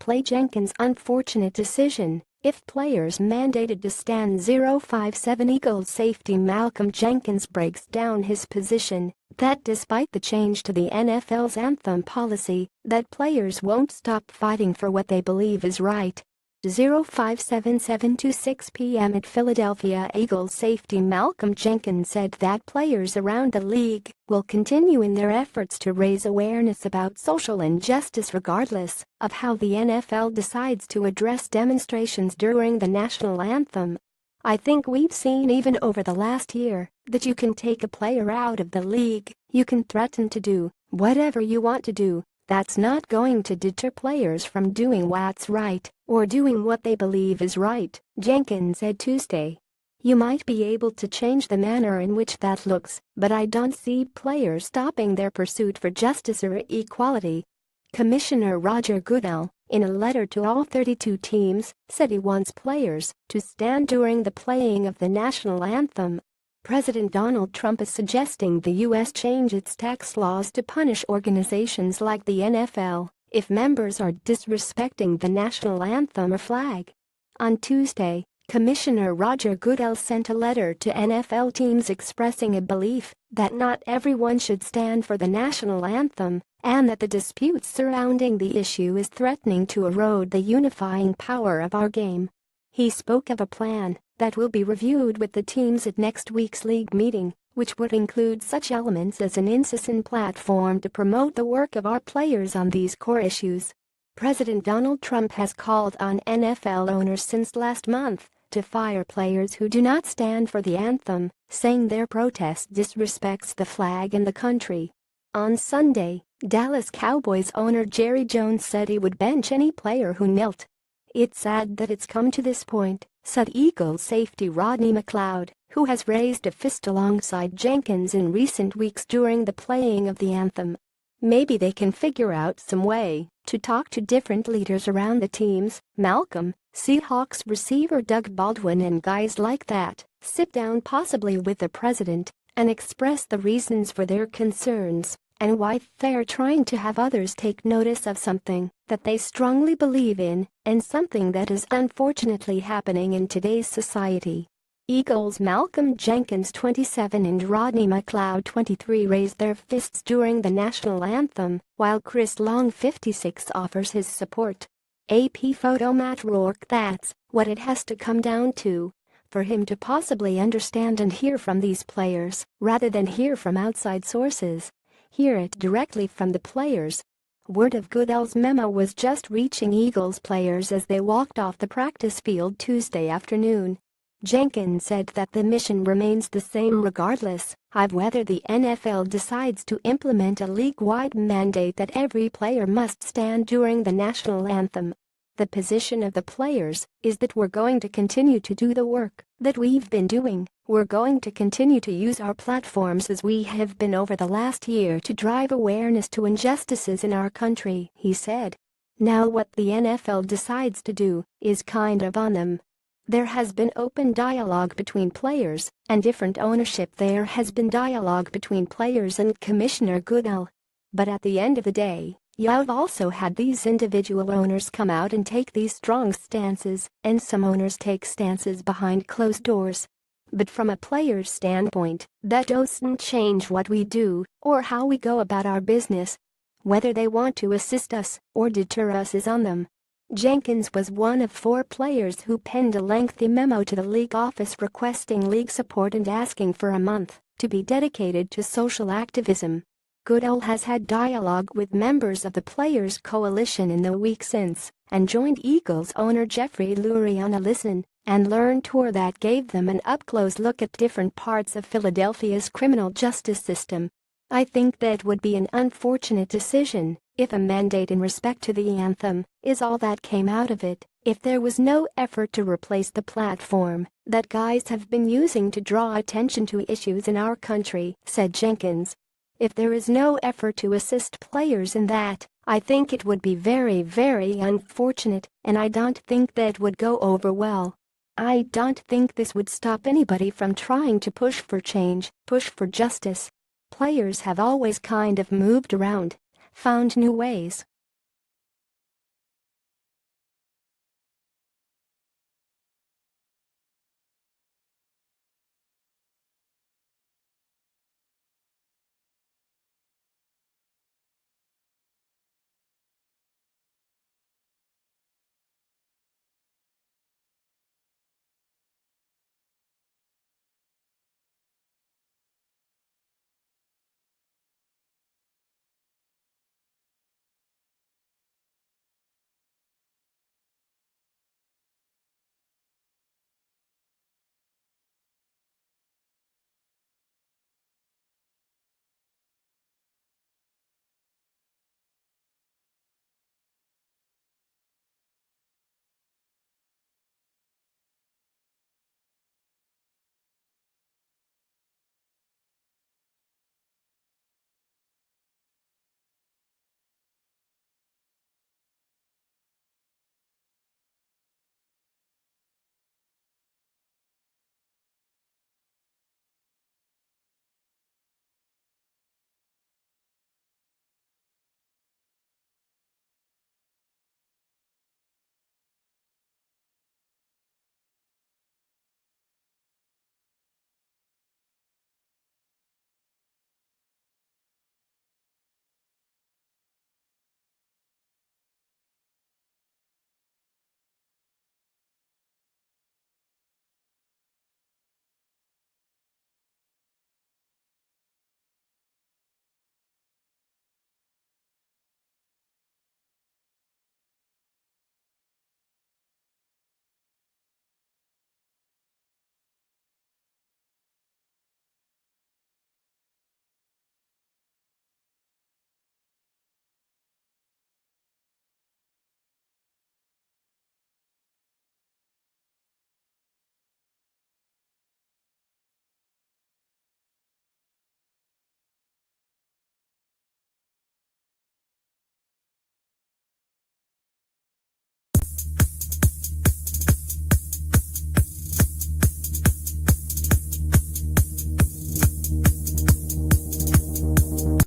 play Jenkins' unfortunate decision. If players mandated to stand 057 Eagles safety Malcolm Jenkins breaks down his position that despite the change to the NFL's anthem policy, that players won't stop fighting for what they believe is right. 057 to 6 p.m. at Philadelphia. Eagles safety Malcolm Jenkins said that players around the league will continue in their efforts to raise awareness about social injustice regardless of how the NFL decides to address demonstrations during the national anthem. I think we've seen even over the last year that you can take a player out of the league, you can threaten to do whatever you want to do. That's not going to deter players from doing what's right or doing what they believe is right, Jenkins said Tuesday. You might be able to change the manner in which that looks, but I don't see players stopping their pursuit for justice or equality. Commissioner Roger Goodell, in a letter to all 32 teams, said he wants players to stand during the playing of the national anthem. President Donald Trump is suggesting the U.S. change its tax laws to punish organizations like the NFL if members are disrespecting the national anthem or flag. On Tuesday, Commissioner Roger Goodell sent a letter to NFL teams expressing a belief that not everyone should stand for the national anthem and that the disputes surrounding the issue is threatening to erode the unifying power of our game. He spoke of a plan that will be reviewed with the teams at next week's league meeting, which would include such elements as an incessant platform to promote the work of our players on these core issues. President Donald Trump has called on NFL owners since last month to fire players who do not stand for the anthem, saying their protest disrespects the flag and the country. On Sunday, Dallas Cowboys owner Jerry Jones said he would bench any player who knelt. "It's sad that it's come to this point," said Eagles safety Rodney McLeod, who has raised a fist alongside Jenkins in recent weeks during the playing of the anthem. "Maybe they can figure out some way to talk to different leaders around the teams, Malcolm, Seahawks receiver Doug Baldwin and guys like that, sit down possibly with the president and express the reasons for their concerns and why they're trying to have others take notice of something that they strongly believe in and something that is unfortunately happening in today's society." Eagles Malcolm Jenkins 27 and Rodney McLeod 23 raised their fists during the national anthem, while Chris Long 56 offers his support. AP photo Matt Rourke. "That's what it has to come down to. For him to possibly understand and hear from these players, rather than hear from outside sources. Hear it directly from the players." Word of Goodell's memo was just reaching Eagles players as they walked off the practice field Tuesday afternoon. Jenkins said that the mission remains the same regardless of whether the NFL decides to implement a league-wide mandate that every player must stand during the national anthem. "The position of the players is that we're going to continue to do the work that we've been doing. We're going to continue to use our platforms as we have been over the last year to drive awareness to injustices in our country," he said. "Now what the NFL decides to do is kind of on them. There has been open dialogue between players and different ownership. There has been dialogue between players and Commissioner Goodell. But at the end of the day, you've also had these individual owners come out and take these strong stances, and some owners take stances behind closed doors. But from a player's standpoint, that doesn't change what we do or how we go about our business. Whether they want to assist us or deter us is on them." Jenkins was one of 4 players who penned a lengthy memo to the league office requesting league support and asking for a month to be dedicated to social activism. Goodell has had dialogue with members of the Players Coalition in the week since and joined Eagles owner Jeffrey Lurie on a listen and learn tour that gave them an up-close look at different parts of Philadelphia's criminal justice system. "I think that would be an unfortunate decision if a mandate in respect to the anthem is all that came out of it, if there was no effort to replace the platform that guys have been using to draw attention to issues in our country," said Jenkins. "If there is no effort to assist players in that, I think it would be very, very unfortunate, and I don't think that would go over well. I don't think this would stop anybody from trying to push for change, push for justice. Players have always kind of moved around, found new ways